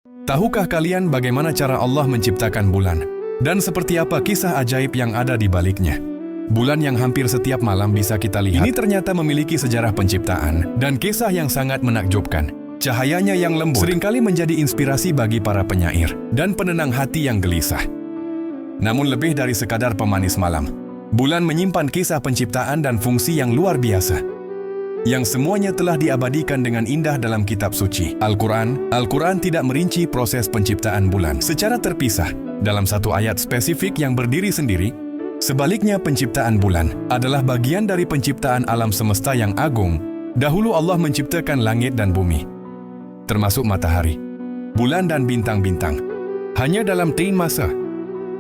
Tahukah kalian bagaimana cara Allah menciptakan bulan? Dan seperti apa kisah ajaib yang ada di baliknya? Bulan yang hampir setiap malam bisa kita lihat ini ternyata memiliki sejarah penciptaan dan kisah yang sangat menakjubkan. Cahayanya yang lembut seringkali menjadi inspirasi bagi para penyair dan penenang hati yang gelisah. Namun lebih dari sekadar pemanis malam, bulan menyimpan kisah penciptaan dan fungsi yang luar biasa, yang semuanya telah diabadikan dengan indah dalam kitab suci, Al-Quran. Al-Quran tidak merinci proses penciptaan bulan secara terpisah dalam satu ayat spesifik yang berdiri sendiri. Sebaliknya, penciptaan bulan adalah bagian dari penciptaan alam semesta yang agung. Dahulu Allah menciptakan langit dan bumi, termasuk matahari, bulan dan bintang-bintang, hanya dalam tempo masa.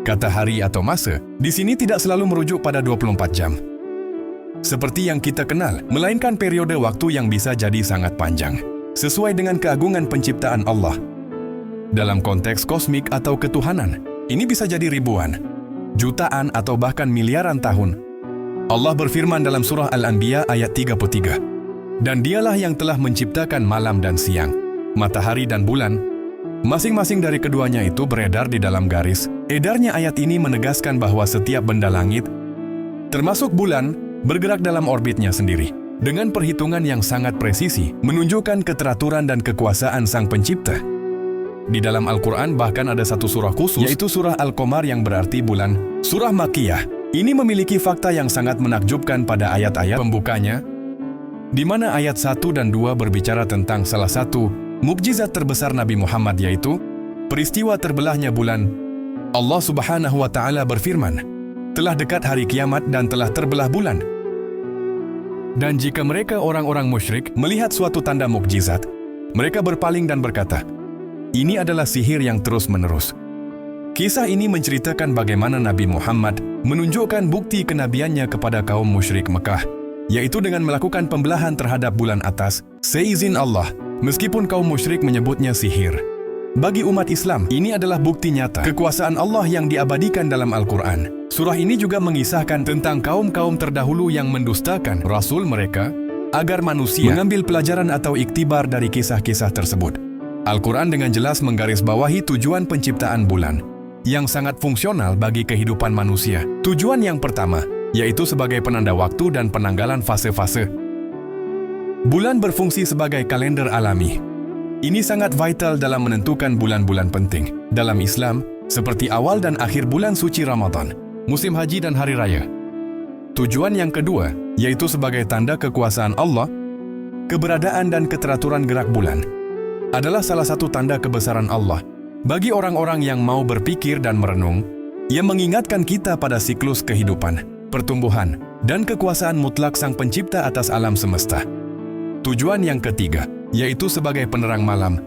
Kata hari atau masa di sini tidak selalu merujuk pada 24 jam, seperti yang kita kenal, melainkan periode waktu yang bisa jadi sangat panjang, sesuai dengan keagungan penciptaan Allah. Dalam konteks kosmik atau ketuhanan, ini bisa jadi ribuan, jutaan atau bahkan miliaran tahun. Allah berfirman dalam surah Al-Anbiya ayat 33, "Dan dialah yang telah menciptakan malam dan siang, matahari dan bulan. Masing-masing dari keduanya itu beredar di dalam garis." Edarnya ayat ini menegaskan bahwa setiap benda langit, termasuk bulan, bergerak dalam orbitnya sendiri, dengan perhitungan yang sangat presisi, menunjukkan keteraturan dan kekuasaan Sang Pencipta. Di dalam Al-Quran bahkan ada satu surah khusus, yaitu surah Al-Qamar yang berarti bulan. Surah Makkiyah ini memiliki fakta yang sangat menakjubkan pada ayat-ayat pembukanya, di mana ayat 1 dan 2 berbicara tentang salah satu mukjizat terbesar Nabi Muhammad, yaitu peristiwa terbelahnya bulan. Allah Subhanahu wa Ta'ala berfirman, "Telah dekat hari kiamat dan telah terbelah bulan. Dan jika mereka orang-orang musyrik melihat suatu tanda mukjizat, mereka berpaling dan berkata, 'Ini adalah sihir yang terus-menerus.'" Kisah ini menceritakan bagaimana Nabi Muhammad menunjukkan bukti kenabiannya kepada kaum musyrik Mekah, yaitu dengan melakukan pembelahan terhadap bulan atas seizin Allah, meskipun kaum musyrik menyebutnya sihir. Bagi umat Islam, ini adalah bukti nyata kekuasaan Allah yang diabadikan dalam Al-Quran. Surah ini juga mengisahkan tentang kaum-kaum terdahulu yang mendustakan Rasul mereka, agar manusia mengambil pelajaran atau iktibar dari kisah-kisah tersebut. Al-Quran dengan jelas menggarisbawahi tujuan penciptaan bulan, yang sangat fungsional bagi kehidupan manusia. Tujuan yang pertama, yaitu sebagai penanda waktu dan penanggalan fase-fase. Bulan berfungsi sebagai kalender alami. Ini sangat vital dalam menentukan bulan-bulan penting dalam Islam, seperti awal dan akhir bulan suci Ramadan, musim haji dan hari raya. Tujuan yang kedua, yaitu sebagai tanda kekuasaan Allah. Keberadaan dan keteraturan gerak bulan adalah salah satu tanda kebesaran Allah bagi orang-orang yang mau berpikir dan merenung, yang mengingatkan kita pada siklus kehidupan, pertumbuhan, dan kekuasaan mutlak Sang Pencipta atas alam semesta. Tujuan yang ketiga, yaitu sebagai penerang malam.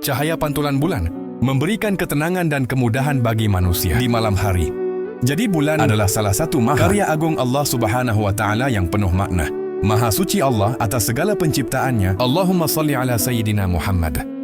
Cahaya pantulan bulan memberikan ketenangan dan kemudahan bagi manusia di malam hari. Jadi bulan adalah salah satu karya agung Allah Subhanahu wa Ta'ala yang penuh makna. Maha suci Allah atas segala penciptaannya. Allahumma salli ala Sayyidina Muhammad.